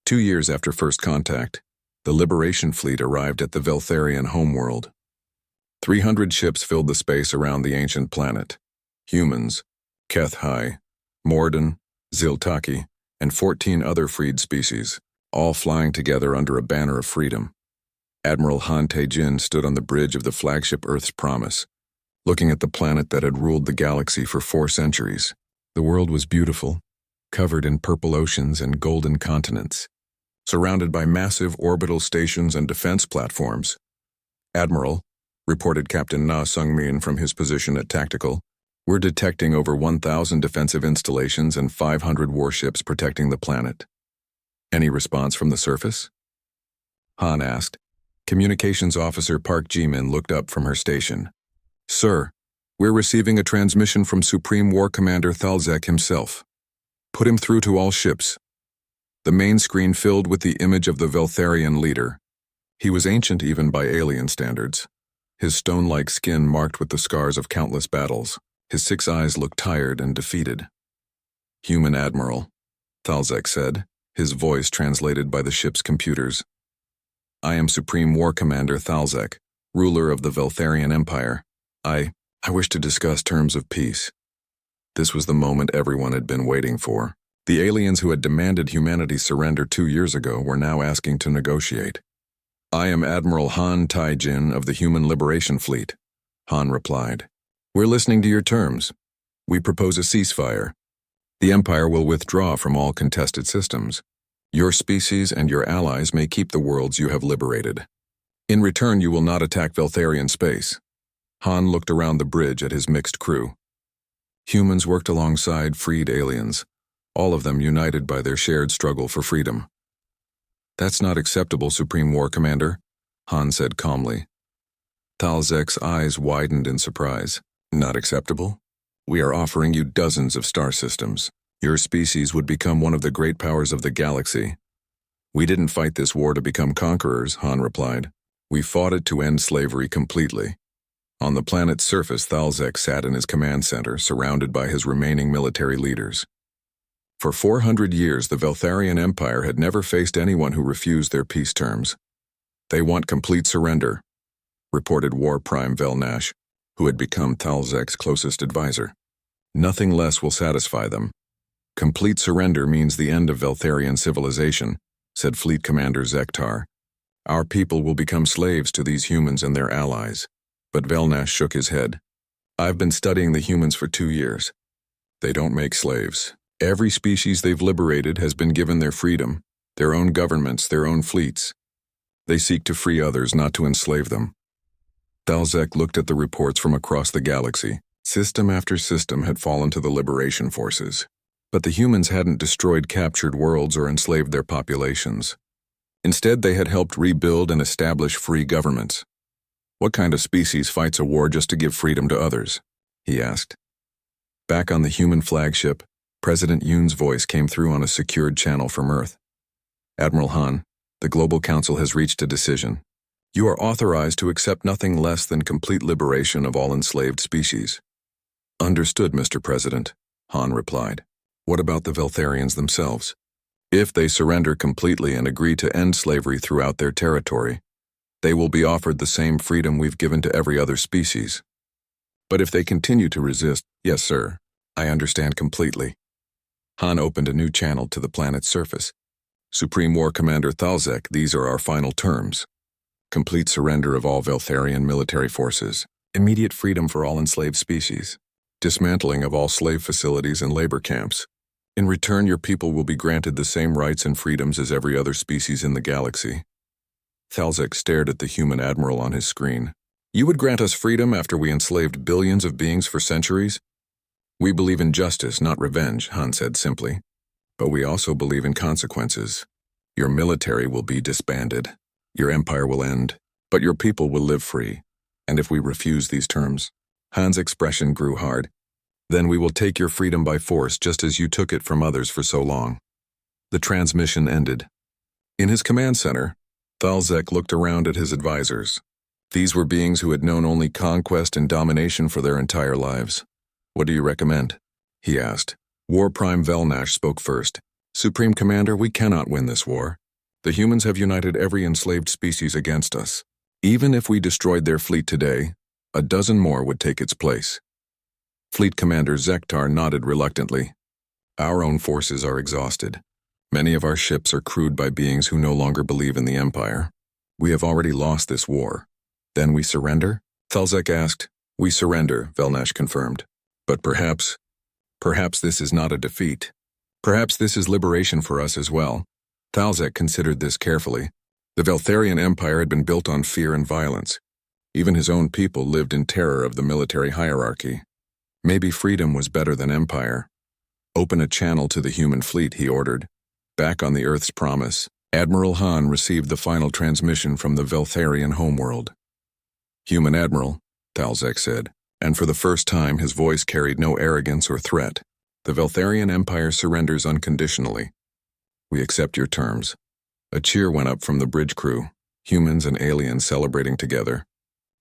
2 years after first contact, the Liberation Fleet arrived at the Veltharian homeworld. 300 ships filled the space around the ancient planet. Humans, Keth-Hai, Morden, Ziltaki, and 14 other freed species, all flying together under a banner of freedom. Admiral Han Tae-jin stood on the bridge of the flagship Earth's Promise, looking at the planet that had ruled the galaxy for 4 centuries. The world was beautiful, covered in purple oceans and golden continents, surrounded by massive orbital stations and defense platforms. "Admiral," reported Captain Na Sung-min from his position at Tactical, "we're detecting over 1,000 defensive installations and 500 warships protecting the planet." "Any response from the surface?" Han asked. Communications Officer Park Ji-min looked up from her station. "Sir, we're receiving a transmission from Supreme War Commander Thalzek himself. Put him through to all ships." The main screen filled with the image of the Veltharian leader. He was ancient even by alien standards. His stone-like skin marked with the scars of countless battles. His 6 eyes looked tired and defeated. "Human Admiral," Thalzek said, his voice translated by the ship's computers. "I am Supreme War Commander Thalzek, ruler of the Veltharian Empire. I wish to discuss terms of peace." This was the moment everyone had been waiting for. The aliens who had demanded humanity's surrender 2 years ago were now asking to negotiate. "I am Admiral Han Tae-jin of the Human Liberation Fleet," Han replied. "We're listening to your terms. We propose a ceasefire. The Empire will withdraw from all contested systems. Your species and your allies may keep the worlds you have liberated. In return, you will not attack Veltharian space." Han looked around the bridge at his mixed crew. Humans worked alongside freed aliens, all of them united by their shared struggle for freedom. "That's not acceptable, Supreme War Commander," Han said calmly. Thalzek's eyes widened in surprise. "Not acceptable? We are offering you dozens of star systems. Your species would become one of the great powers of the galaxy." "We didn't fight this war to become conquerors," Han replied. "We fought it to end slavery completely." On the planet's surface, Thalzek sat in his command center, surrounded by his remaining military leaders. For 400 years, the Veltharian Empire had never faced anyone who refused their peace terms. "They want complete surrender," reported War Prime Velnash, who had become Thalzek's closest advisor. "Nothing less will satisfy them. Complete surrender means the end of Veltharian civilization," said Fleet Commander Zektar. "Our people will become slaves to these humans and their allies." But Velnash shook his head. "I've been studying the humans for 2 years. They don't make slaves. Every species they've liberated has been given their freedom, their own governments, their own fleets. They seek to free others, not to enslave them." Thalzek looked at the reports from across the galaxy. System after system had fallen to the liberation forces. But the humans hadn't destroyed captured worlds or enslaved their populations. Instead, they had helped rebuild and establish free governments. "What kind of species fights a war just to give freedom to others?" he asked. Back on the human flagship, President Yoon's voice came through on a secured channel from Earth. "Admiral Han, the Global Council has reached a decision. You are authorized to accept nothing less than complete liberation of all enslaved species." "Understood, Mr. President," Han replied. "What about the Veltharians themselves? If they surrender completely and agree to end slavery throughout their territory, they will be offered the same freedom we've given to every other species. But if they continue to resist—" "Yes, sir. I understand completely." Han opened a new channel to the planet's surface. "Supreme War Commander Thalzek, these are our final terms. Complete surrender of all Veltharian military forces. Immediate freedom for all enslaved species. Dismantling of all slave facilities and labor camps. In return, your people will be granted the same rights and freedoms as every other species in the galaxy." Thalzek stared at the human admiral on his screen. "You would grant us freedom after we enslaved billions of beings for centuries?" "We believe in justice, not revenge," Han said simply. "But we also believe in consequences. Your military will be disbanded. Your empire will end, but your people will live free. And if we refuse these terms—" Han's expression grew hard. "Then we will take your freedom by force, just as you took it from others for so long." The transmission ended. In his command center, Thalzek looked around at his advisors. These were beings who had known only conquest and domination for their entire lives. "What do you recommend?" he asked. War Prime Velnash spoke first. Supreme Commander, we cannot win this war. The humans have united every enslaved species against us. Even if we destroyed their fleet today, a dozen more would take its place. Fleet Commander Zektar nodded reluctantly. Our own forces are exhausted. Many of our ships are crewed by beings who no longer believe in the Empire. We have already lost this war. Then we surrender? Thalzek asked. We surrender, Velnash confirmed. But perhaps this is not a defeat. Perhaps this is liberation for us as well. Thalzek considered this carefully. The Veltharian Empire had been built on fear and violence. Even his own people lived in terror of the military hierarchy. Maybe freedom was better than empire. Open a channel to the human fleet, he ordered. Back on the Earth's promise, Admiral Han received the final transmission from the Veltharian homeworld. Human Admiral, Thalzek said, and for the first time his voice carried no arrogance or threat. The Veltharian Empire surrenders unconditionally. We accept your terms. A cheer went up from the bridge crew, humans and aliens celebrating together.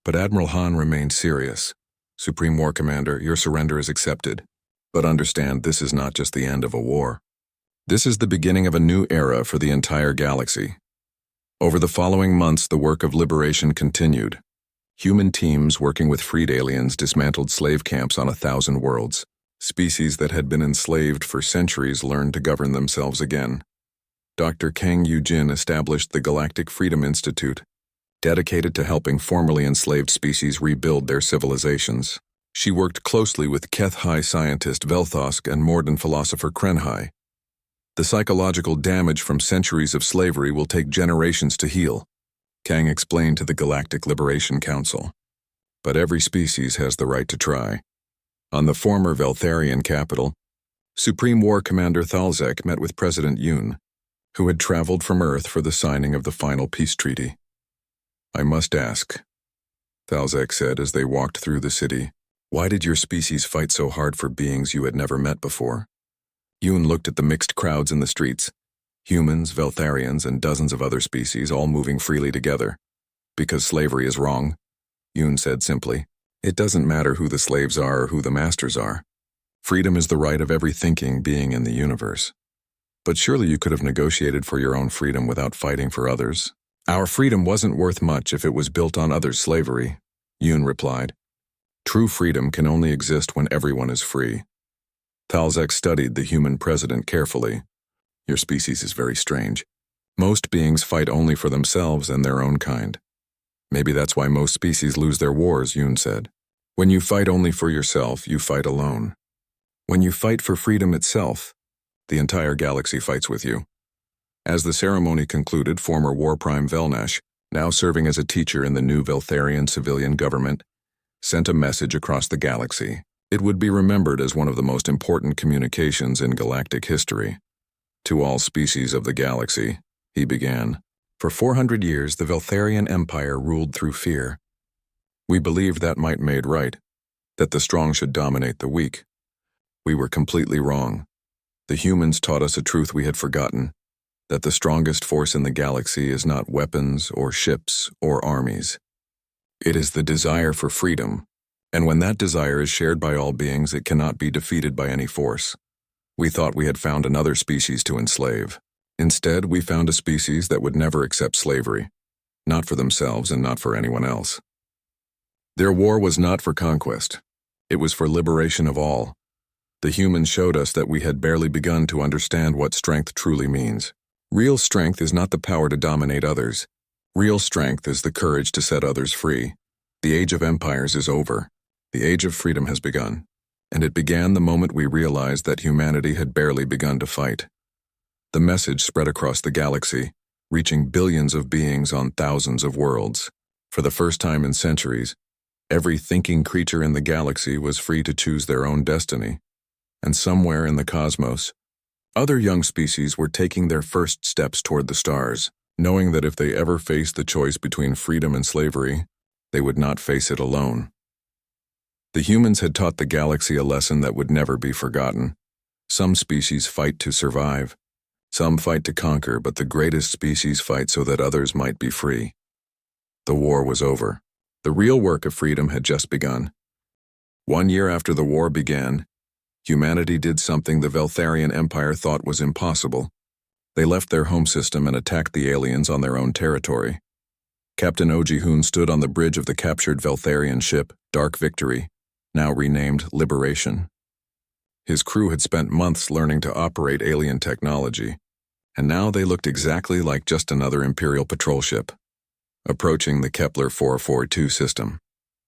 But Admiral Han remained serious. Supreme War Commander, your surrender is accepted. But understand, this is not just the end of a war. This is the beginning of a new era for the entire galaxy. Over the following months, the work of liberation continued. Human teams working with freed aliens dismantled slave camps on 1,000 worlds. Species that had been enslaved for centuries learned to govern themselves again. Dr. Kang Yujin established the Galactic Freedom Institute, dedicated to helping formerly enslaved species rebuild their civilizations. She worked closely with Keth-Hai scientist Velthosk and Morden philosopher Krenhai. The psychological damage from centuries of slavery will take generations to heal, Kang explained to the Galactic Liberation Council. But every species has the right to try. On the former Veltharian capital, Supreme War Commander Thalzek met with President Yoon, who had traveled from Earth for the signing of the final peace treaty. I must ask, Thalzek said as they walked through the city, why did your species fight so hard for beings you had never met before? Yoon looked at the mixed crowds in the streets, humans, Veltharians, and dozens of other species all moving freely together. Because slavery is wrong, Yoon said simply. It doesn't matter who the slaves are or who the masters are. Freedom is the right of every thinking being in the universe. But surely you could have negotiated for your own freedom without fighting for others. Our freedom wasn't worth much if it was built on others' slavery, Yoon replied. True freedom can only exist when everyone is free. Thalzek studied the human president carefully. Your species is very strange. Most beings fight only for themselves and their own kind. Maybe that's why most species lose their wars, Yoon said. When you fight only for yourself, you fight alone. When you fight for freedom itself, the entire galaxy fights with you. As the ceremony concluded, former WarPrime Velnash, now serving as a teacher in the new Veltharian civilian government, sent a message across the galaxy. It would be remembered as one of the most important communications in galactic history. To all species of the galaxy, he began. For 400 years, the Veltharian Empire ruled through fear. We believed that might made right, that the strong should dominate the weak. We were completely wrong. The humans taught us a truth we had forgotten, that the strongest force in the galaxy is not weapons or ships or armies. It is the desire for freedom, and when that desire is shared by all beings, it cannot be defeated by any force. We thought we had found another species to enslave. Instead, we found a species that would never accept slavery, not for themselves and not for anyone else. Their war was not for conquest. It was for liberation of all. The humans showed us that we had barely begun to understand what strength truly means. Real strength is not the power to dominate others. Real strength is the courage to set others free. The age of empires is over. The age of freedom has begun. And it began the moment we realized that humanity had barely begun to fight. The message spread across the galaxy, reaching billions of beings on thousands of worlds. For the first time in centuries, every thinking creature in the galaxy was free to choose their own destiny. And somewhere in the cosmos, other young species were taking their first steps toward the stars, knowing that if they ever faced the choice between freedom and slavery, they would not face it alone. The humans had taught the galaxy a lesson that would never be forgotten. Some species fight to survive. Some fight to conquer, but the greatest species fight so that others might be free. The war was over. The real work of freedom had just begun. 1 year after the war began, Humanity did something the Veltharian Empire thought was impossible. They left their home system and attacked the aliens on their own territory. Captain Ojihun stood on the bridge of the captured Veltharian ship, Dark Victory, now renamed Liberation. His crew had spent months learning to operate alien technology, and now they looked exactly like just another Imperial patrol ship. Approaching the Kepler 442 system,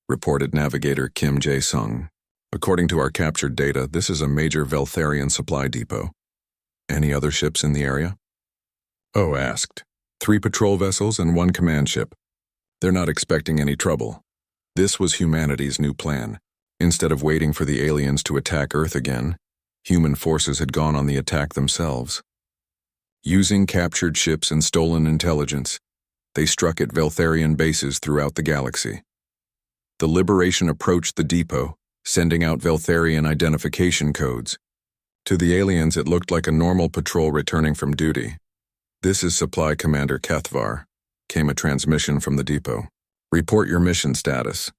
reported navigator Kim Jae-sung. According to our captured data, this is a major Veltharian supply depot. Any other ships in the area? Oh asked. 3 patrol vessels and 1 command ship. They're not expecting any trouble. This was humanity's new plan. Instead of waiting for the aliens to attack Earth again, human forces had gone on the attack themselves. Using captured ships and stolen intelligence, they struck at Veltharian bases throughout the galaxy. The Liberation approached the depot, sending out Veltharian identification codes. To the aliens, it looked like a normal patrol returning from duty. "This is Supply Commander Kethvar," came a transmission from the depot. "Report your mission status."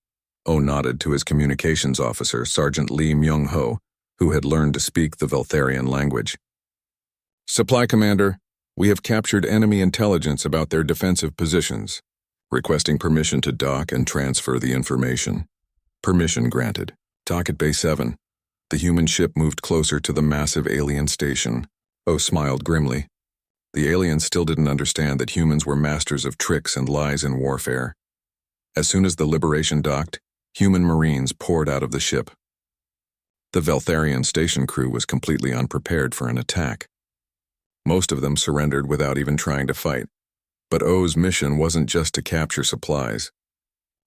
O nodded to his communications officer, Sergeant Lee Myung-ho, who had learned to speak the Veltharian language. "Supply Commander, we have captured enemy intelligence about their defensive positions. Requesting permission to dock and transfer the information." Permission granted. Dock at Bay 7. The human ship moved closer to the massive alien station. O smiled grimly. The aliens still didn't understand that humans were masters of tricks and lies in warfare. As soon as the Liberation docked, human Marines poured out of the ship. The Veltharian station crew was completely unprepared for an attack. Most of them surrendered without even trying to fight. But O's mission wasn't just to capture supplies.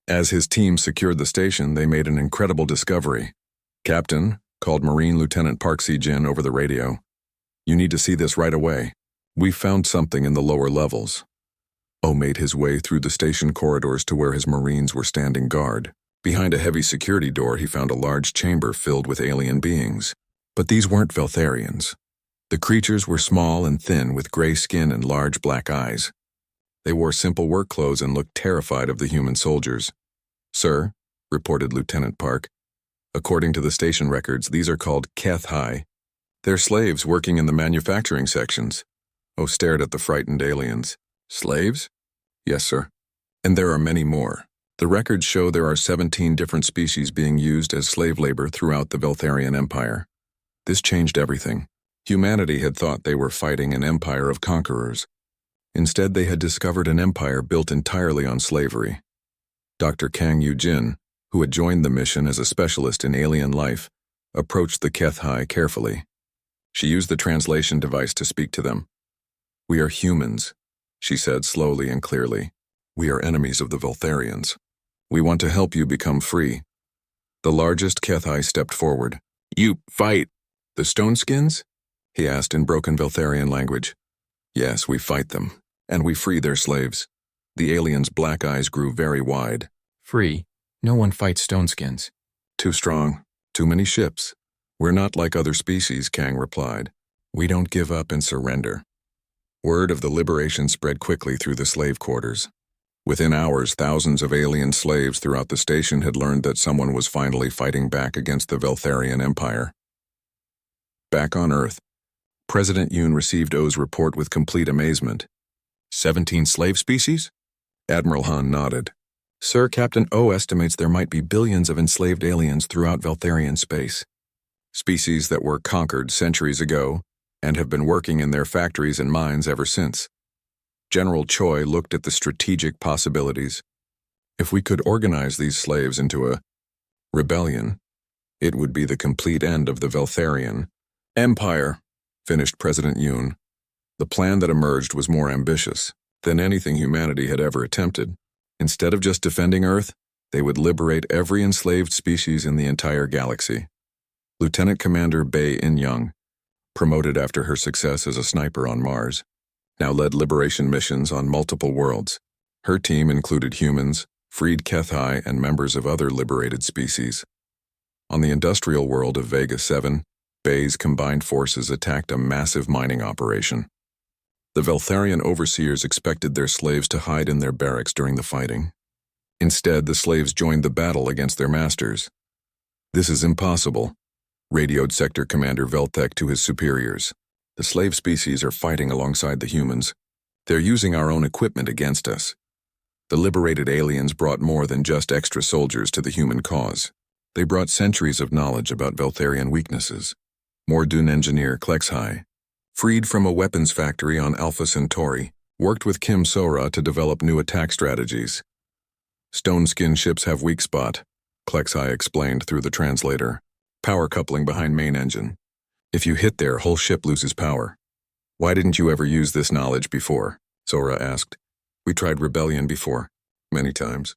As his team secured the station, they made an incredible discovery. "Captain," called Marine Lieutenant Park Si-jin over the radio, "you need to see this right away. We found something in the lower levels." O made his way through the station corridors to where his Marines were standing guard. Behind a heavy security door, he found a large chamber filled with alien beings. But these weren't Veltharians. The creatures were small and thin with gray skin and large black eyes. They wore simple work clothes and looked terrified of the human soldiers. "Sir," reported Lieutenant Park, "according to the station records, these are called HFY. They're slaves working in the manufacturing sections." O stared at the frightened aliens. "Slaves?" "Yes, sir. And there are many more. The records show there are 17 different species being used as slave labor throughout the Veltharian Empire. This changed everything. Humanity had thought they were fighting an empire of conquerors. Instead, they had discovered an empire built entirely on slavery. Dr. Kang Yu-jin, who had joined the mission as a specialist in alien life, approached the HFY carefully. She used the translation device to speak to them. "We are humans," she said slowly and clearly. "We are enemies of the Veltharians. We want to help you become free." The largest HFY stepped forward. "You fight the Stoneskins?" he asked in broken Veltharian language. "Yes, we fight them, and we free their slaves." The alien's black eyes grew very wide. "Free? No one fights Stoneskins." "Too strong. Too many ships. We're not like other species," Kang replied. "We don't give up and surrender." Word of the liberation spread quickly through the slave quarters. Within hours, thousands of alien slaves throughout the station had learned that someone was finally fighting back against the Veltharian Empire. Back on Earth, President Yoon received O's report with complete amazement. 17 slave species? Admiral Han nodded. "Sir, Captain O estimates there might be billions of enslaved aliens throughout Veltharian space. Species that were conquered centuries ago and have been working in their factories and mines ever since." General Choi looked at the strategic possibilities. "If we could organize these slaves into a rebellion, it would be the complete end of the Veltharian Empire," finished President Yoon. The plan that emerged was more ambitious than anything humanity had ever attempted. Instead of just defending Earth, they would liberate every enslaved species in the entire galaxy. Lieutenant Commander Bae In-young, promoted after her success as a sniper on Mars, now led liberation missions on multiple worlds. Her team included humans, freed HFY, and members of other liberated species. On the industrial world of Vega 7, Bae's combined forces attacked a massive mining operation. The Veltharian overseers expected their slaves to hide in their barracks during the fighting. Instead, the slaves joined the battle against their masters. "This is impossible. radioed Sector Commander Veltek to his superiors. The slave species are fighting alongside the humans. They're using our own equipment against us. The liberated aliens brought more than just extra soldiers to the human cause. They brought centuries of knowledge about Veltharian weaknesses. Mordun engineer Klexhai, freed from a weapons factory on Alpha Centauri, worked with Kim Sora to develop new attack strategies. Stone skin ships have weak spot, Klexhai explained through the translator. Power coupling behind main engine. If you hit there, whole ship loses power. Why didn't you ever use this knowledge before? Sora asked. We tried rebellion before, many times.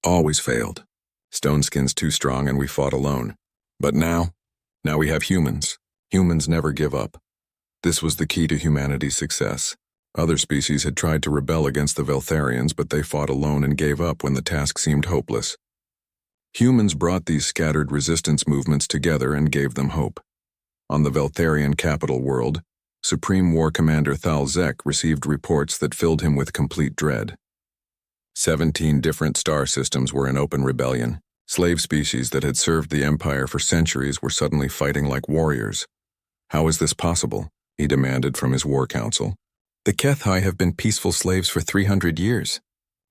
Always failed. Stone skin's too strong and we fought alone. But now we have humans. Humans never give up. This was the key to humanity's success. Other species had tried to rebel against the Veltharians, but they fought alone and gave up when the task seemed hopeless. Humans brought these scattered resistance movements together and gave them hope. On the Veltharian capital world, Supreme War Commander Thalzek received reports that filled him with complete dread. 17 different star systems were in open rebellion. Slave species that had served the Empire for centuries were suddenly fighting like warriors. How is this possible? He demanded from his war council. The Kethai have been peaceful slaves for 300 years.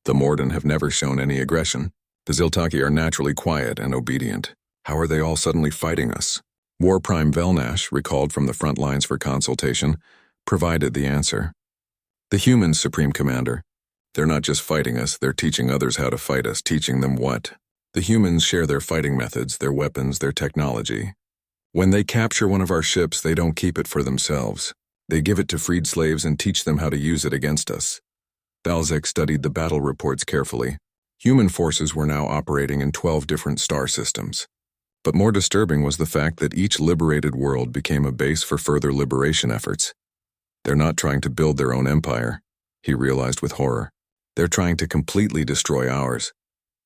The Morden have never shown any aggression. The Ziltaki are naturally quiet and obedient. How are they all suddenly fighting us? War Prime Velnash, recalled from the front lines for consultation, provided the answer. The humans, Supreme Commander. They're not just fighting us, they're teaching others how to fight us, teaching them what? The humans share their fighting methods, their weapons, their technology. When they capture one of our ships, they don't keep it for themselves. They give it to freed slaves and teach them how to use it against us. Thalzek studied the battle reports carefully. Human forces were now operating in 12 different star systems. But more disturbing was the fact that each liberated world became a base for further liberation efforts. They're not trying to build their own empire, he realized with horror. They're trying to completely destroy ours.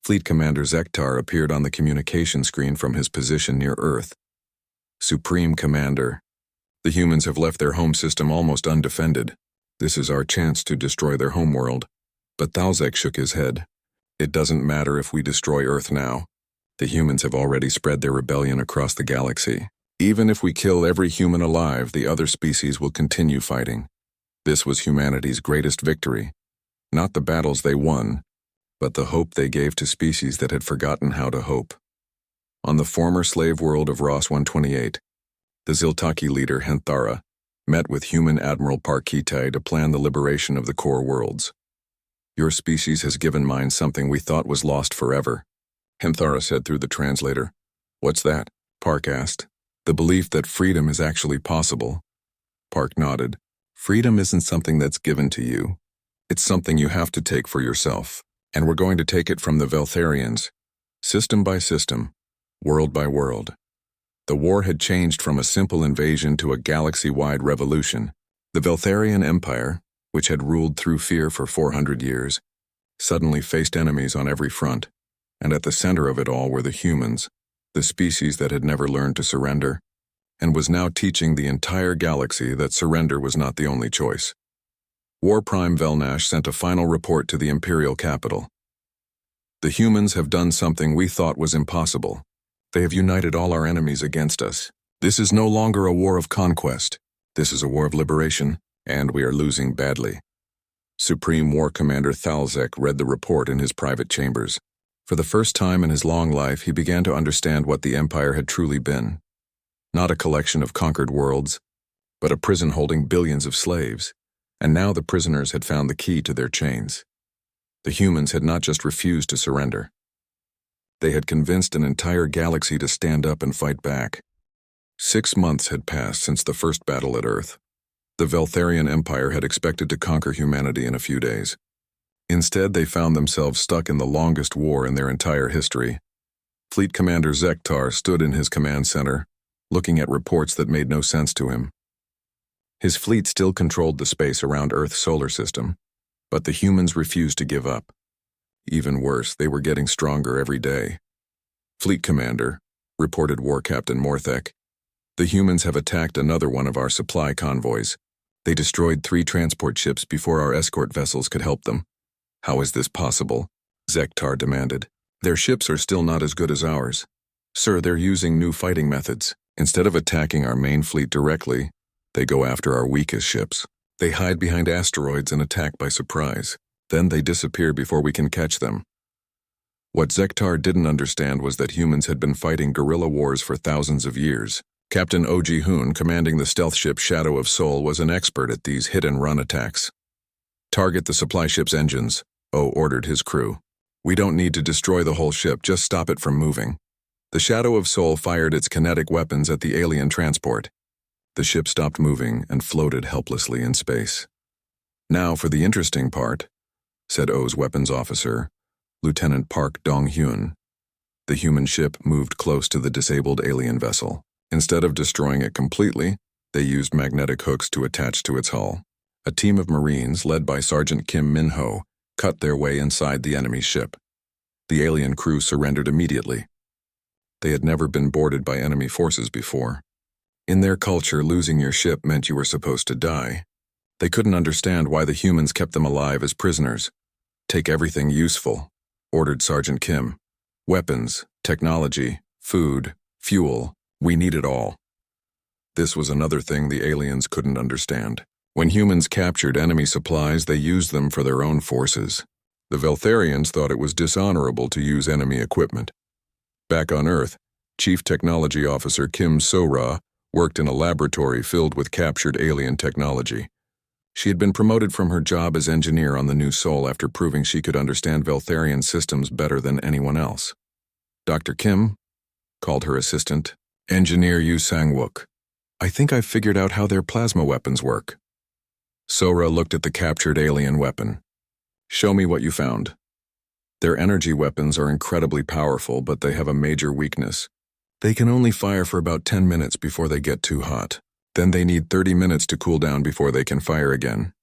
Fleet Commander Zektar appeared on the communication screen from his position near Earth. Supreme Commander, the humans have left their home system almost undefended. This is our chance to destroy their homeworld. But Thalzek shook his head. It doesn't matter if we destroy Earth now. The humans have already spread their rebellion across the galaxy. Even if we kill every human alive, the other species will continue fighting. This was humanity's greatest victory. Not the battles they won, but the hope they gave to species that had forgotten how to hope. On the former slave world of Ross 128, the Ziltaki leader, Henthara, met with human Admiral Parkite to plan the liberation of the core worlds. Your species has given mine something we thought was lost forever, Henthara said through the translator. What's that? Park asked. The belief that freedom is actually possible. Park nodded. Freedom isn't something that's given to you. It's something you have to take for yourself. And we're going to take it from the Veltharians, system by system, world by world. The war had changed from a simple invasion to a galaxy-wide revolution. The Veltharian Empire, which had ruled through fear for 400 years, suddenly faced enemies on every front. And at the center of it all were the humans, the species that had never learned to surrender, and was now teaching the entire galaxy that surrender was not the only choice. War Prime Velnash sent a final report to the Imperial capital. The humans have done something we thought was impossible. They have united all our enemies against us. This is no longer a war of conquest. This is a war of liberation, and we are losing badly. Supreme War Commander Thalzek read the report in his private chambers. For the first time in his long life, he began to understand what the Empire had truly been. Not a collection of conquered worlds, but a prison holding billions of slaves. And now the prisoners had found the key to their chains. The humans had not just refused to surrender. They had convinced an entire galaxy to stand up and fight back. 6 months had passed since the first battle at Earth. The Veltharian Empire had expected to conquer humanity in a few days. Instead, they found themselves stuck in the longest war in their entire history. Fleet Commander Zektar stood in his command center, looking at reports that made no sense to him. His fleet still controlled the space around Earth's solar system, but the humans refused to give up. Even worse, they were getting stronger every day. Fleet Commander, reported War Captain Morthek, the humans have attacked another one of our supply convoys. They destroyed 3 transport ships before our escort vessels could help them. How is this possible? Zektar demanded. Their ships are still not as good as ours. Sir, they're using new fighting methods. Instead of attacking our main fleet directly, they go after our weakest ships. They hide behind asteroids and attack by surprise. Then they disappear before we can catch them. What Zektar didn't understand was that humans had been fighting guerrilla wars for thousands of years. Captain Oji Hoon, commanding the stealth ship Shadow of Seoul, was an expert at these hit-and-run attacks. "Target the supply ship's engines," O ordered his crew. "We don't need to destroy the whole ship, just stop it from moving." The Shadow of Seoul fired its kinetic weapons at the alien transport. The ship stopped moving and floated helplessly in space. "Now for the interesting part," said O's weapons officer, Lieutenant Park Dong-hyun. The human ship moved close to the disabled alien vessel. Instead of destroying it completely, they used magnetic hooks to attach to its hull. A team of Marines, led by Sergeant Kim Min-ho, cut their way inside the enemy ship. The alien crew surrendered immediately. They had never been boarded by enemy forces before. In their culture, losing your ship meant you were supposed to die. They couldn't understand why the humans kept them alive as prisoners. "Take everything useful," ordered Sergeant Kim. "Weapons, technology, food, fuel, we need it all." This was another thing the aliens couldn't understand. When humans captured enemy supplies, they used them for their own forces. The Veltharians thought it was dishonorable to use enemy equipment. Back on Earth, Chief Technology Officer Kim So-ra worked in a laboratory filled with captured alien technology. She had been promoted from her job as engineer on the new Sol after proving she could understand Veltharian systems better than anyone else. "Dr. Kim," called her assistant, "Engineer Yu Sang-wook. I think I've figured out how their plasma weapons work." Sora looked at the captured alien weapon. "Show me what you found." "Their energy weapons are incredibly powerful, but they have a major weakness. They can only fire for about 10 minutes before they get too hot. Then they need 30 minutes to cool down before they can fire again."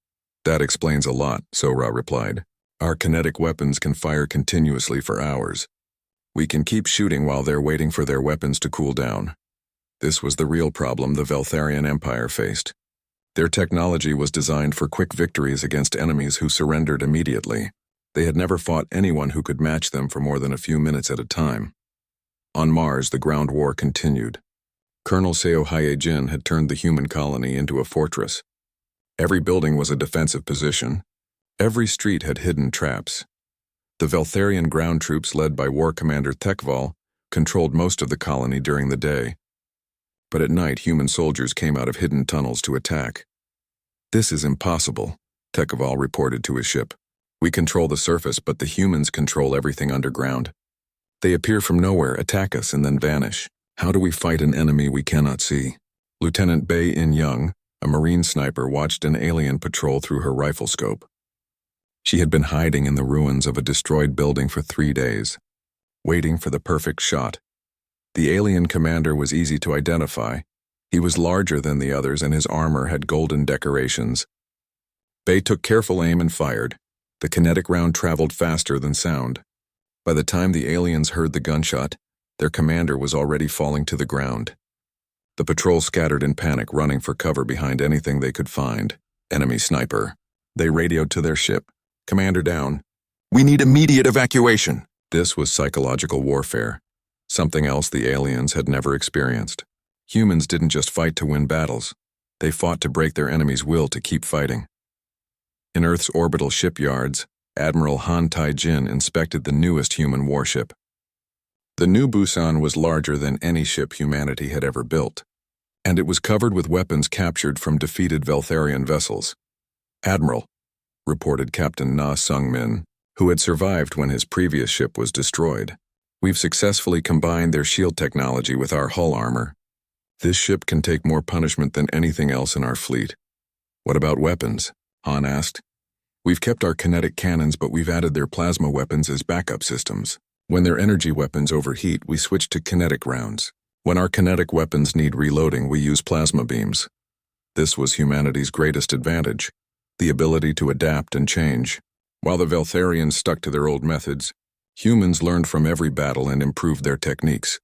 "That explains a lot," Sora replied. "Our kinetic weapons can fire continuously for hours. We can keep shooting while they're waiting for their weapons to cool down." This was the real problem the Veltharian Empire faced. Their technology was designed for quick victories against enemies who surrendered immediately. They had never fought anyone who could match them for more than a few minutes at a time. On Mars, the ground war continued. Colonel Seo Hae-jin had turned the human colony into a fortress. Every building was a defensive position. Every street had hidden traps. The Veltharian ground troops, led by War Commander Tekval, controlled most of the colony during the day. But at night, human soldiers came out of hidden tunnels to attack. "This is impossible," Tekval reported to his ship. "We control the surface, but the humans control everything underground. They appear from nowhere, attack us, and then vanish. How do we fight an enemy we cannot see?" Lieutenant Bae In-young, a Marine sniper, watched an alien patrol through her rifle scope. She had been hiding in the ruins of a destroyed building for 3 days, waiting for the perfect shot. The alien commander was easy to identify. He was larger than the others, and his armor had golden decorations. Bae took careful aim and fired. The kinetic round traveled faster than sound. By the time the aliens heard the gunshot, their commander was already falling to the ground. The patrol scattered in panic, running for cover behind anything they could find. "Enemy sniper." They radioed to their ship. "Commander down. We need immediate evacuation." This was psychological warfare, something else the aliens had never experienced. Humans didn't just fight to win battles. They fought to break their enemy's will to keep fighting. In Earth's orbital shipyards, Admiral Han Tai-jin inspected the newest human warship. The new Busan was larger than any ship humanity had ever built, and it was covered with weapons captured from defeated Veltharian vessels. "Admiral," reported Captain Na Sung-min, who had survived when his previous ship was destroyed. "We've successfully combined their shield technology with our hull armor. This ship can take more punishment than anything else in our fleet." "What about weapons?" Han asked. "We've kept our kinetic cannons, but we've added their plasma weapons as backup systems. When their energy weapons overheat, we switch to kinetic rounds. When our kinetic weapons need reloading, we use plasma beams." This was humanity's greatest advantage, the ability to adapt and change. While the Veltharians stuck to their old methods, humans learned from every battle and improved their techniques.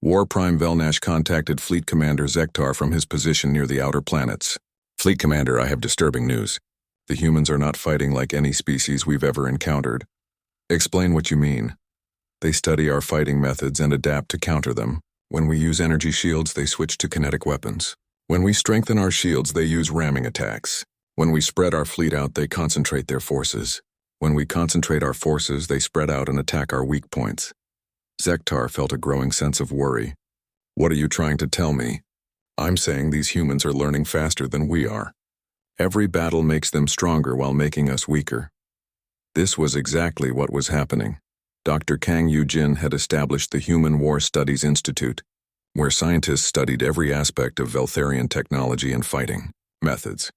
War Prime Velnash contacted Fleet Commander Zektar from his position near the outer planets. "Fleet Commander, I have disturbing news. The humans are not fighting like any species we've ever encountered." "Explain what you mean." "They study our fighting methods and adapt to counter them. When we use energy shields, they switch to kinetic weapons. When we strengthen our shields, they use ramming attacks. When we spread our fleet out, they concentrate their forces. When we concentrate our forces, they spread out and attack our weak points. Zektar felt a growing sense of worry. What are you trying to tell me? I'm saying these humans are learning faster than we are. Every battle makes them stronger while making us weaker. This was exactly what was happening. Dr. Kang Yu-jin had established the Human War Studies Institute, where scientists studied every aspect of Veltharian technology and fighting methods.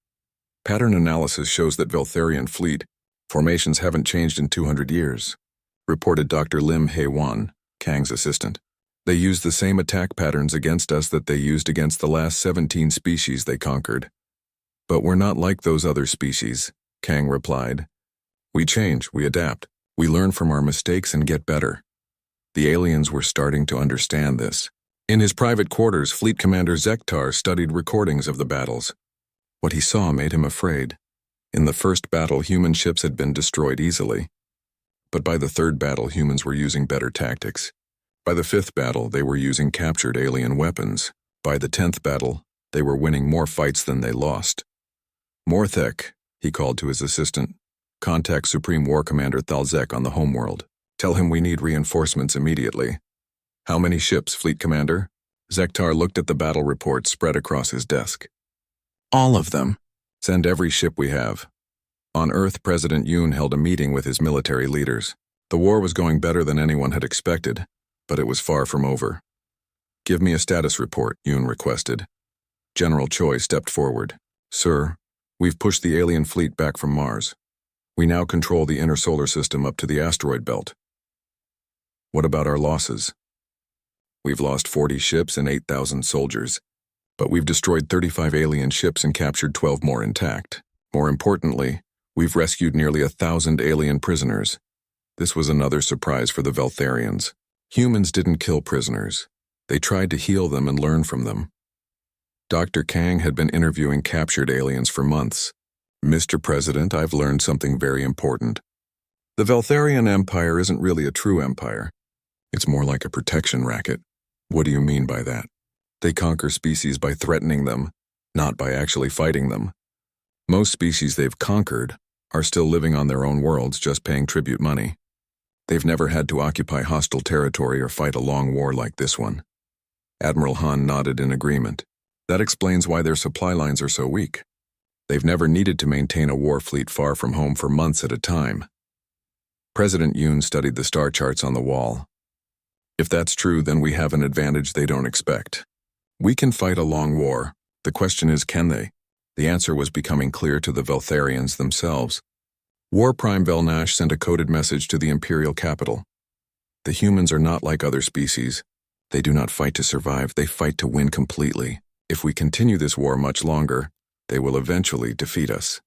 Pattern analysis shows that Veltharian fleet formations haven't changed in 200 years, reported Dr. Lim Hae-won, Kang's assistant. They used the same attack patterns against us that they used against the last 17 species they conquered. But we're not like those other species, Kang replied. We change, we adapt, we learn from our mistakes and get better. The aliens were starting to understand this. In his private quarters, Fleet Commander Zektar studied recordings of the battles. What he saw made him afraid. In the first battle, human ships had been destroyed easily. But by the third battle, humans were using better tactics. By the fifth battle, they were using captured alien weapons. By the 10th battle, they were winning more fights than they lost. Morthek, he called to his assistant, contact Supreme War Commander Thalzek on the homeworld. Tell him we need reinforcements immediately. How many ships, Fleet Commander? Zektar looked at the battle reports spread across his desk. All of them. Send every ship we have. On Earth, President Yoon held a meeting with his military leaders. The war was going better than anyone had expected, but it was far from over. Give me a status report, Yoon requested. General Choi stepped forward. Sir, we've pushed the alien fleet back from Mars. We now control the inner solar system up to the asteroid belt. What about our losses? We've lost 40 ships and 8,000 soldiers, but we've destroyed 35 alien ships and captured 12 more intact. More importantly, we've rescued nearly 1,000 alien prisoners. This was another surprise for the Veltharians. Humans didn't kill prisoners. They tried to heal them and learn from them. Dr. Kang had been interviewing captured aliens for months. Mr. President, I've learned something very important. The Veltharian Empire isn't really a true empire. It's more like a protection racket. What do you mean by that? They conquer species by threatening them, not by actually fighting them. Most species they've conquered are still living on their own worlds, just paying tribute money. They've never had to occupy hostile territory or fight a long war like this one. Admiral Han nodded in agreement. That explains why their supply lines are so weak. They've never needed to maintain a war fleet far from home for months at a time. President Yoon studied the star charts on the wall. If that's true, then we have an advantage they don't expect. We can fight a long war. The question is, can they? The answer was becoming clear to the Veltharians themselves. War Prime Velnash sent a coded message to the Imperial capital. The humans are not like other species. They do not fight to survive, they fight to win completely. If we continue this war much longer, they will eventually defeat us.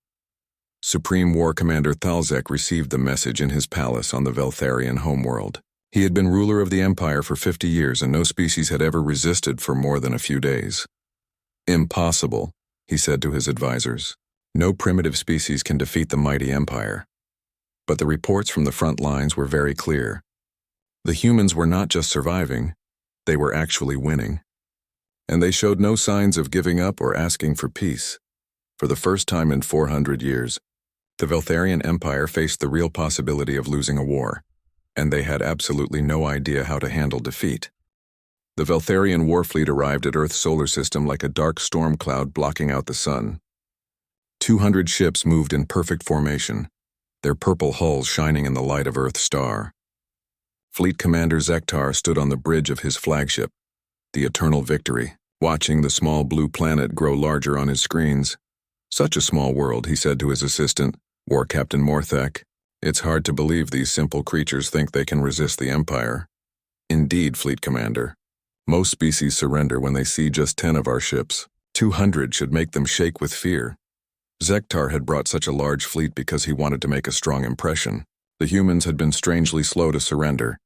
Supreme War Commander Thalzek received the message in his palace on the Veltharian homeworld. He had been ruler of the Empire for 50 years and no species had ever resisted for more than a few days. Impossible, he said to his advisors. No primitive species can defeat the mighty Empire. But the reports from the front lines were very clear. The humans were not just surviving, they were actually winning. And they showed no signs of giving up or asking for peace. For the first time in 400 years, the Veltharian Empire faced the real possibility of losing a war, and they had absolutely no idea how to handle defeat. The Veltharian warfleet arrived at Earth's solar system like a dark storm cloud blocking out the sun. 200 ships moved in perfect formation, their purple hulls shining in the light of Earth's star. Fleet Commander Zektar stood on the bridge of his flagship, the Eternal Victory, watching the small blue planet grow larger on his screens. Such a small world, he said to his assistant, War Captain Morthek. It's hard to believe these simple creatures think they can resist the Empire. Indeed, Fleet Commander. Most species surrender when they see just 10 of our ships. 200 should make them shake with fear. Zektar had brought such a large fleet because he wanted to make a strong impression. The humans had been strangely slow to surrender,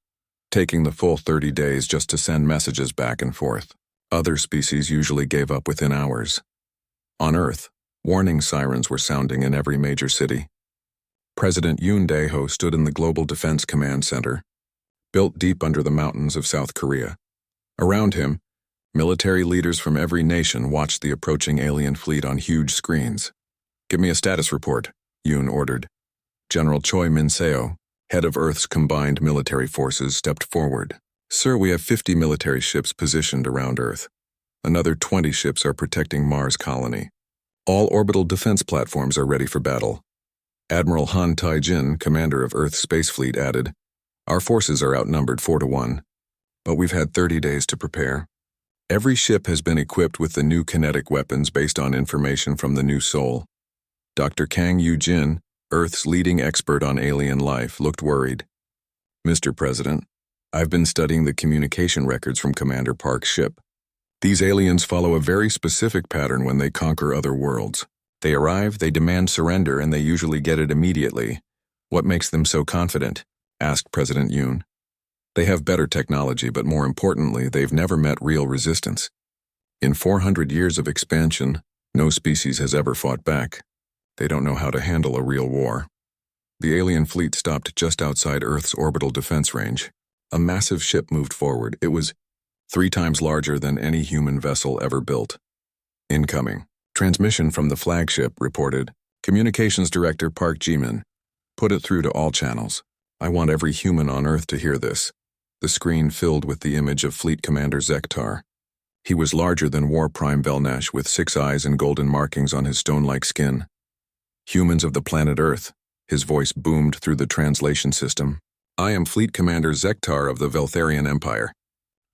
taking the full 30 days just to send messages back and forth. Other species usually gave up within hours. On Earth, warning sirens were sounding in every major city. President Yoon Dae-ho stood in the Global Defense Command Center, built deep under the mountains of South Korea. Around him, military leaders from every nation watched the approaching alien fleet on huge screens. "Give me a status report," Yoon ordered. General Choi Min-seo, head of Earth's combined military forces, stepped forward. "Sir, we have 50 military ships positioned around Earth. Another 20 ships are protecting Mars colony. All orbital defense platforms are ready for battle." Admiral Han Tai-jin, commander of Earth's space fleet, added, "Our forces are outnumbered 4-1, but we've had 30 days to prepare. Every ship has been equipped with the new kinetic weapons based on information from the new Sol." Dr. Kang Yu-jin, Earth's leading expert on alien life, looked worried. "Mr. President, I've been studying the communication records from Commander Park's ship. These aliens follow a very specific pattern when they conquer other worlds. They arrive, they demand surrender, and they usually get it immediately. What makes them so confident?" asked President Yoon. "They have better technology, but more importantly, they've never met real resistance. In 400 years of expansion, no species has ever fought back. They don't know how to handle a real war." The alien fleet stopped just outside Earth's orbital defense range. A massive ship moved forward. It was 3 times larger than any human vessel ever built. "Incoming. Transmission from the flagship," reported Communications Director Park Ji-min. "Put it through to all channels. I want every human on Earth to hear this." The screen filled with the image of Fleet Commander Zektar. He was larger than War Prime Velnash, with 6 eyes and golden markings on his stone-like skin. "Humans of the planet Earth," his voice boomed through the translation system. "I am Fleet Commander Zektar of the Veltharian Empire.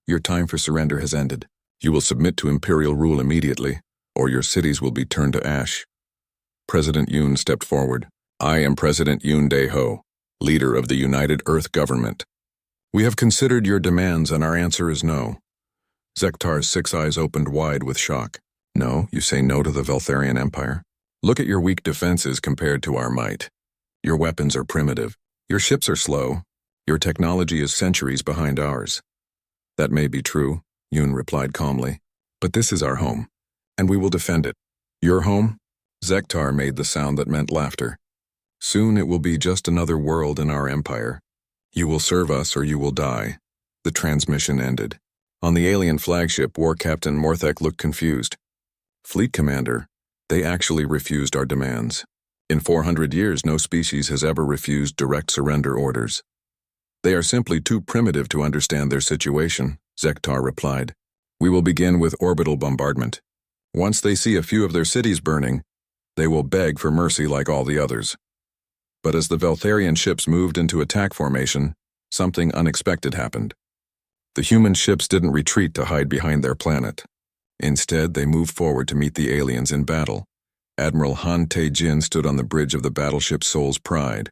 Your time for surrender has ended. You will submit to Imperial rule immediately, or your cities will be turned to ash." President Yoon stepped forward. "I am President Yoon Dae-ho, leader of the United Earth Government. We have considered your demands and our answer is no." Zektar's 6 eyes opened wide with shock. "No, you say no to the Veltharian Empire? Look at your weak defenses compared to our might. Your weapons are primitive. Your ships are slow. Your technology is centuries behind ours." "That may be true," Yoon replied calmly, "but this is our home, and we will defend it." "Your home?" Zektar made the sound that meant laughter. "Soon it will be just another world in our empire. You will serve us or you will die." The transmission ended. On the alien flagship, War Captain Morthek looked confused. "Fleet Commander, they actually refused our demands. In 400 years, no species has ever refused direct surrender orders. They are simply too primitive to understand their situation," Zektar replied. "We will begin with orbital bombardment. Once they see a few of their cities burning, they will beg for mercy like all the others." But as the Veltharian ships moved into attack formation, something unexpected happened. The human ships didn't retreat to hide behind their planet. Instead, they moved forward to meet the aliens in battle. Admiral Han Tae-jin stood on the bridge of the battleship Sol's Pride.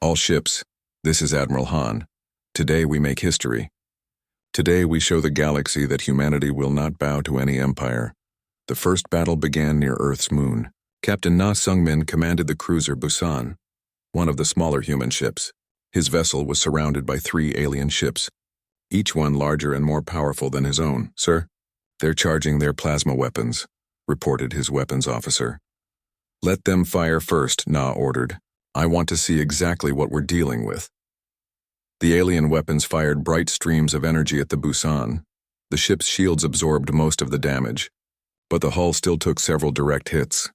"All ships, this is Admiral Han. Today we make history. Today we show the galaxy that humanity will not bow to any empire." The first battle began near Earth's moon. Captain Na Sung-min commanded the cruiser Busan, one of the smaller human ships. His vessel was surrounded by 3 alien ships, each one larger and more powerful than his own. "Sir, they're charging their plasma weapons," reported his weapons officer. "Let them fire first," Na ordered. "I want to see exactly what we're dealing with." The alien weapons fired bright streams of energy at the Busan. The ship's shields absorbed most of the damage, but the hull still took several direct hits.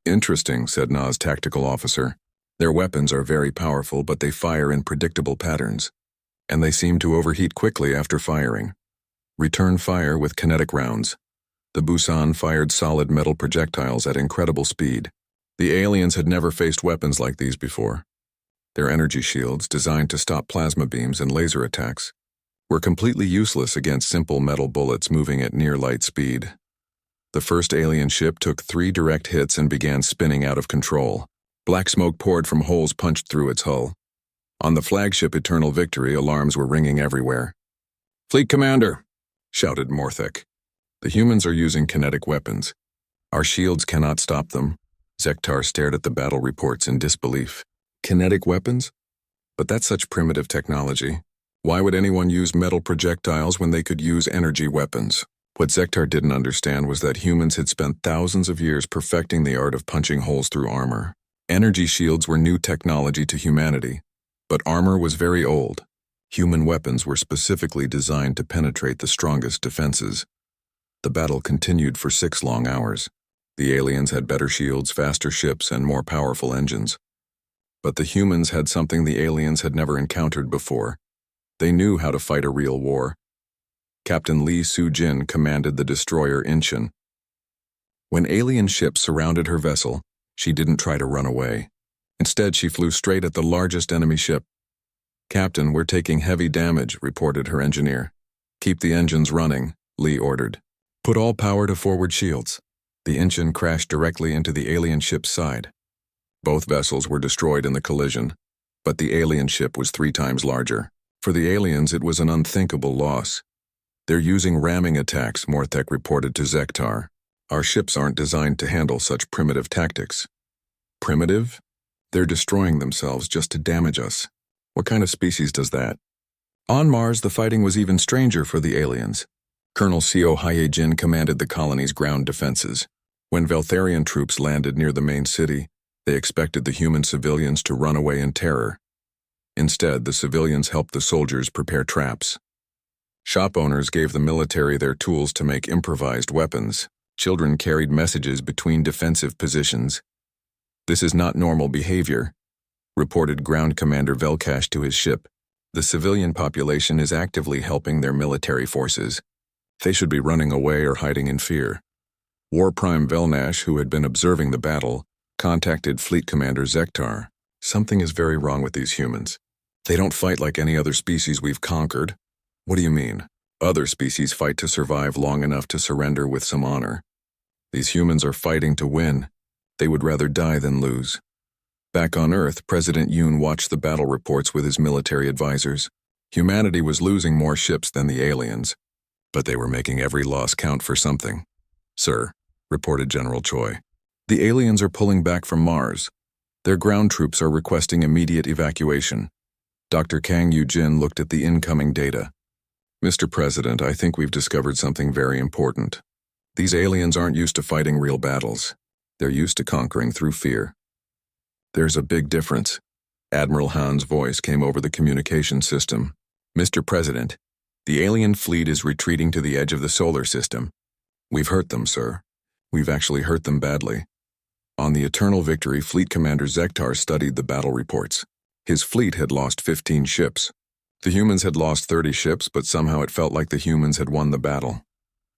"Interesting," said Na's tactical officer. "Their weapons are very powerful, but they fire in predictable patterns, and they seem to overheat quickly after firing. Return fire with kinetic rounds." The Busan fired solid metal projectiles at incredible speed. The aliens had never faced weapons like these before. Their energy shields, designed to stop plasma beams and laser attacks, were completely useless against simple metal bullets moving at near light speed. The first alien ship took 3 direct hits and began spinning out of control. Black smoke poured from holes punched through its hull. On the flagship Eternal Victory, alarms were ringing everywhere. "Fleet Commander!" shouted Morthek. "The humans are using kinetic weapons. Our shields cannot stop them." Zektar stared at the battle reports in disbelief. "Kinetic weapons? But that's such primitive technology. Why would anyone use metal projectiles when they could use energy weapons?" What Zektar didn't understand was that humans had spent thousands of years perfecting the art of punching holes through armor. Energy shields were new technology to humanity, but armor was very old. Human weapons were specifically designed to penetrate the strongest defenses. The battle continued for 6 long hours. The aliens had better shields, faster ships, and more powerful engines. But the humans had something the aliens had never encountered before. They knew how to fight a real war. Captain Lee Soo-jin commanded the destroyer Incheon. When alien ships surrounded her vessel, she didn't try to run away. Instead, she flew straight at the largest enemy ship. "Captain, we're taking heavy damage," reported her engineer. "Keep the engines running," Lee ordered. "Put all power to forward shields." The Incheon crashed directly into the alien ship's side. Both vessels were destroyed in the collision, but the alien ship was 3 times larger. For the aliens, it was an unthinkable loss. "They're using ramming attacks," Morthek reported to Zektar. "Our ships aren't designed to handle such primitive tactics." "Primitive? They're destroying themselves just to damage us. What kind of species does that?" On Mars, the fighting was even stranger for the aliens. Colonel Seo Hyejin commanded the colony's ground defenses. When Veltharian troops landed near the main city, they expected the human civilians to run away in terror. Instead, the civilians helped the soldiers prepare traps. Shop owners gave the military their tools to make improvised weapons. Children carried messages between defensive positions. "This is not normal behavior," reported Ground Commander Velkash to his ship. "The civilian population is actively helping their military forces. They should be running away or hiding in fear." War Prime Velnash, who had been observing the battle, contacted Fleet Commander Zektar. "Something is very wrong with these humans. They don't fight like any other species we've conquered." "What do you mean?" "Other species fight to survive long enough to surrender with some honor. These humans are fighting to win. They would rather die than lose." Back on Earth, President Yoon watched the battle reports with his military advisors. Humanity was losing more ships than the aliens, but they were making every loss count for something. "Sir," reported General Choi, "the aliens are pulling back from Mars. Their ground troops are requesting immediate evacuation." Dr. Kang Yu-jin looked at the incoming data. "Mr. President, I think we've discovered something very important. These aliens aren't used to fighting real battles. They're used to conquering through fear." "There's a big difference." Admiral Han's voice came over the communication system. "Mr. President, the alien fleet is retreating to the edge of the solar system. We've hurt them, sir. We've actually hurt them badly." On the Eternal Victory, Fleet Commander Zektar studied the battle reports. His fleet had lost 15 ships. The humans had lost 30 ships, but somehow it felt like the humans had won the battle.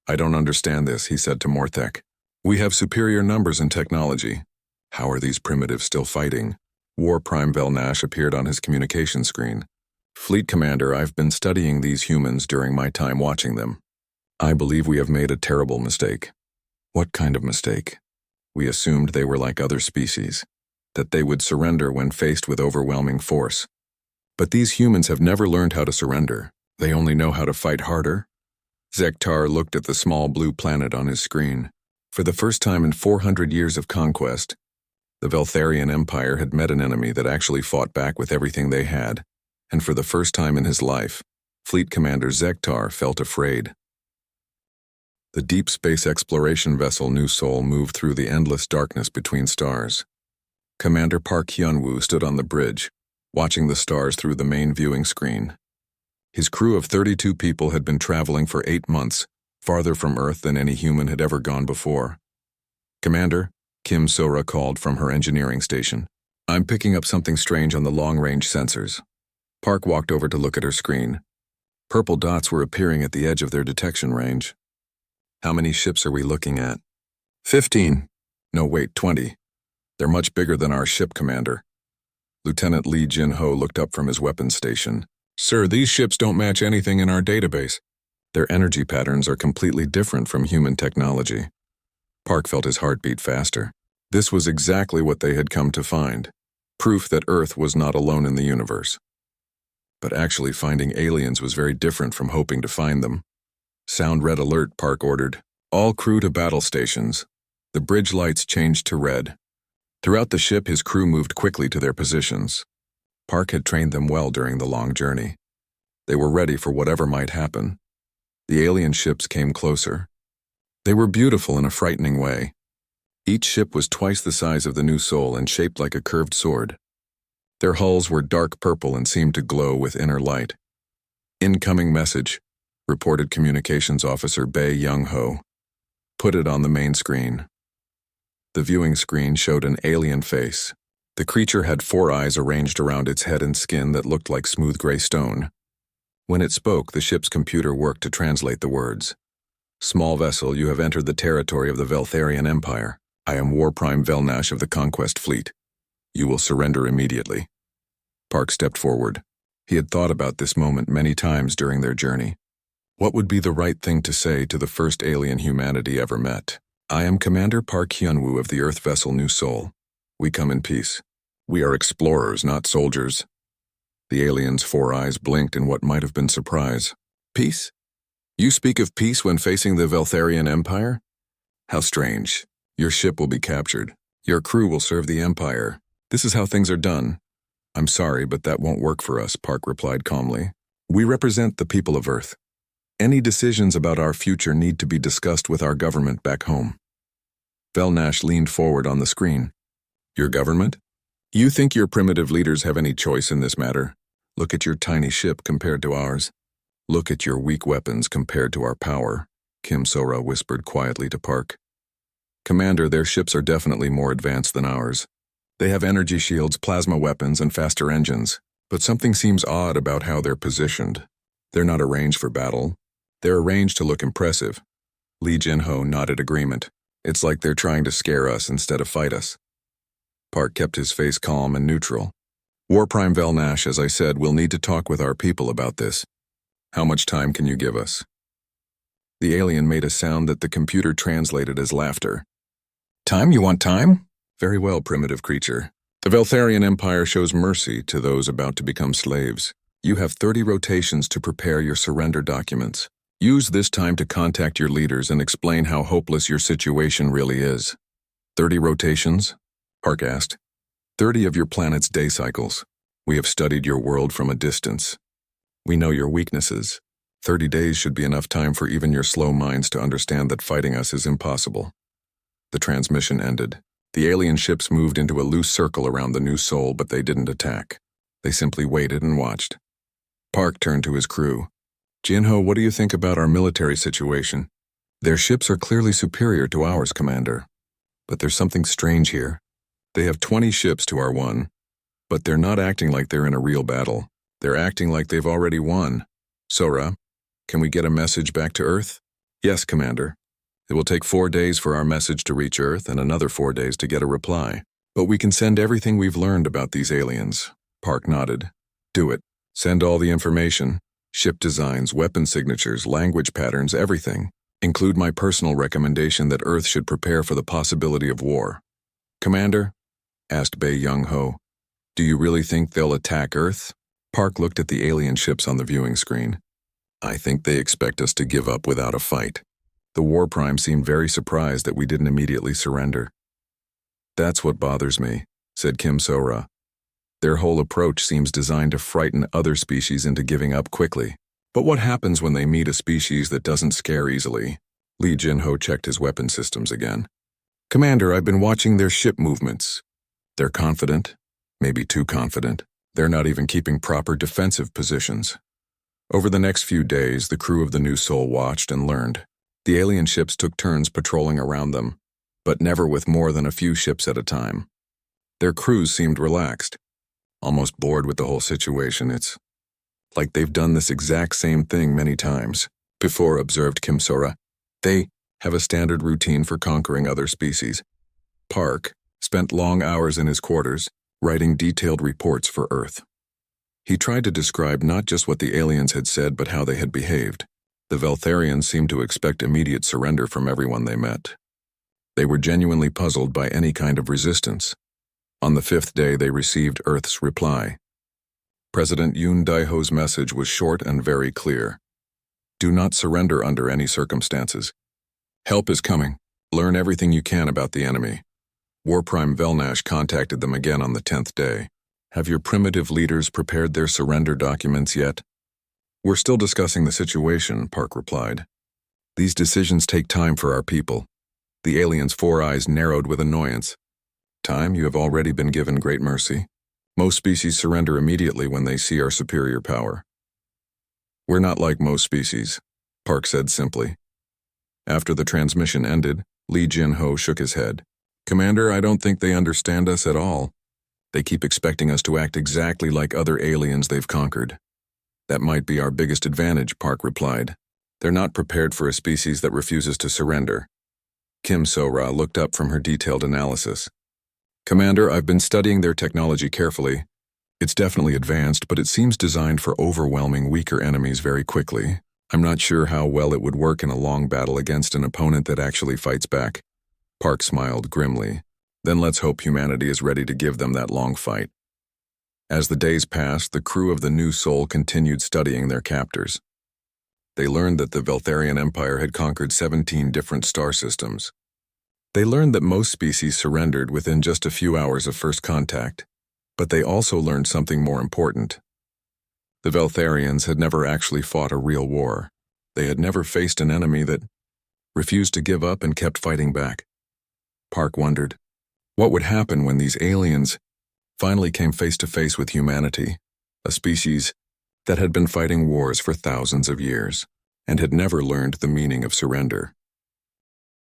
"I don't understand this," he said to Morthek. "We have superior numbers and technology. How are these primitives still fighting?" War Prime Velnash appeared on his communication screen. "Fleet Commander, I've been studying these humans during my time watching them. I believe we have made a terrible mistake." "What kind of mistake?" "We assumed they were like other species, that they would surrender when faced with overwhelming force. But these humans have never learned how to surrender. They only know how to fight harder." Zektar looked at the small blue planet on his screen. For the first time in 400 years of conquest, the Veltharian Empire had met an enemy that actually fought back with everything they had, and for the first time in his life, Fleet Commander Zektar felt afraid. The deep space exploration vessel New Seoul moved through the endless darkness between stars. Commander Park Hyun-woo stood on the bridge, watching the stars through the main viewing screen. His crew of 32 people had been traveling for 8 months, farther from Earth than any human had ever gone before. "Commander," Kim Sora called from her engineering station, "I'm picking up something strange on the long-range sensors." Park walked over to look at her screen. Purple dots were appearing at the edge of their detection range. "How many ships are we looking at?" 15. No, wait, 20. They're much bigger than our ship, Commander. Lieutenant Lee Jin-ho looked up from his weapons station. "Sir, these ships don't match anything in our database. Their energy patterns are completely different from human technology." Park felt his heartbeat faster. This was exactly what they had come to find. Proof that Earth was not alone in the universe. But actually finding aliens was very different from hoping to find them. "Sound red alert," Park ordered. "All crew to battle stations." The bridge lights changed to red. Throughout the ship, his crew moved quickly to their positions. Park had trained them well during the long journey. They were ready for whatever might happen. The alien ships came closer. They were beautiful in a frightening way. Each ship was twice the size of the New Seoul and shaped like a curved sword. Their hulls were dark purple and seemed to glow with inner light. Incoming message, reported Communications Officer Bae Young-ho. Put it on the main screen. The viewing screen showed an alien face. The creature had 4 eyes arranged around its head and skin that looked like smooth gray stone. When it spoke, the ship's computer worked to translate the words. Small vessel, you have entered the territory of the Veltharian Empire. I am WarPrime Velnash of the Conquest Fleet. You will surrender immediately. Park stepped forward. He had thought about this moment many times during their journey. What would be the right thing to say to the first alien humanity ever met? I am Commander Park Hyunwoo of the Earth vessel New Seoul. We come in peace. We are explorers, not soldiers. The alien's 4 eyes blinked in what might have been surprise. Peace? You speak of peace when facing the Veltharian Empire? How strange. Your ship will be captured. Your crew will serve the Empire. This is how things are done. I'm sorry, but that won't work for us, Park replied calmly. We represent the people of Earth. Any decisions about our future need to be discussed with our government back home. Velnash leaned forward on the screen. Your government? You think your primitive leaders have any choice in this matter? Look at your tiny ship compared to ours. Look at your weak weapons compared to our power, Kim Sora whispered quietly to Park. Commander, their ships are definitely more advanced than ours. They have energy shields, plasma weapons, and faster engines. But something seems odd about how they're positioned. They're not arranged for battle. They're arranged to look impressive. Lee Jin-ho nodded agreement. It's like they're trying to scare us instead of fight us. Park kept his face calm and neutral. WarPrime Velnash, as I said, will need to talk with our people about this. How much time can you give us? The alien made a sound that the computer translated as laughter. Time? You want time? Very well, primitive creature. The Veltharian Empire shows mercy to those about to become slaves. You have 30 rotations to prepare your surrender documents. Use this time to contact your leaders and explain how hopeless your situation really is. 30 rotations? Park asked. 30 of your planet's day cycles. We have studied your world from a distance. We know your weaknesses. 30 days should be enough time for even your slow minds to understand that fighting us is impossible. The transmission ended. The alien ships moved into a loose circle around the New Seoul, but they didn't attack. They simply waited and watched. Park turned to his crew. Jin-ho, what do you think about our military situation? Their ships are clearly superior to ours, Commander. But there's something strange here. They have 20 ships to our 1, but they're not acting like they're in a real battle. They're acting like they've already won. Sora, can we get a message back to Earth? Yes, Commander. It will take 4 days for our message to reach Earth and another 4 days to get a reply. But we can send everything we've learned about these aliens. Park nodded. Do it. Send all the information. Ship designs, weapon signatures, language patterns, everything. Include my personal recommendation that Earth should prepare for the possibility of war. Commander? Asked Bae Young-ho. Do you really think they'll attack Earth? Park looked at the alien ships on the viewing screen. I think they expect us to give up without a fight. The WarPrime seemed very surprised that we didn't immediately surrender. That's what bothers me, said Kim Sora. Their whole approach seems designed to frighten other species into giving up quickly. But what happens when they meet a species that doesn't scare easily? Lee Jin-ho checked his weapon systems again. Commander, I've been watching their ship movements. They're confident, maybe too confident. They're not even keeping proper defensive positions. Over the next few days, the crew of the New Seoul watched and learned. The alien ships took turns patrolling around them, but never with more than a few ships at a time. Their crews seemed relaxed, almost bored with the whole situation. It's like they've done this exact same thing many times before, observed Kim Sora. They have a standard routine for conquering other species. Park spent long hours in his quarters, writing detailed reports for Earth. He tried to describe not just what the aliens had said, but how they had behaved. The Veltharians seemed to expect immediate surrender from everyone they met. They were genuinely puzzled by any kind of resistance. On the 5th day, they received Earth's reply. President Yoon Dae-ho's message was short and very clear. Do not surrender under any circumstances. Help is coming. Learn everything you can about the enemy. WarPrime Velnash contacted them again on the 10th day. Have your primitive leaders prepared their surrender documents yet? We're still discussing the situation, Park replied. These decisions take time for our people. The alien's 4 eyes narrowed with annoyance. Time? You have already been given great mercy. Most species surrender immediately when they see our superior power. We're not like most species, Park said simply. After the transmission ended, Lee Jin-ho shook his head. Commander, I don't think they understand us at all. They keep expecting us to act exactly like other aliens they've conquered. That might be our biggest advantage, Park replied. They're not prepared for a species that refuses to surrender. Kim So-ra looked up from her detailed analysis. Commander, I've been studying their technology carefully. It's definitely advanced, but it seems designed for overwhelming weaker enemies very quickly. I'm not sure how well it would work in a long battle against an opponent that actually fights back. Park smiled grimly. Then let's hope humanity is ready to give them that long fight. As the days passed, the crew of the New Soul continued studying their captors. They learned that the Veltharian Empire had conquered 17 different star systems. They learned that most species surrendered within just a few hours of first contact, but they also learned something more important. The Veltharians had never actually fought a real war. They had never faced an enemy that refused to give up and kept fighting back. Park wondered, what would happen when these aliens finally came face to face with humanity, a species that had been fighting wars for thousands of years and had never learned the meaning of surrender?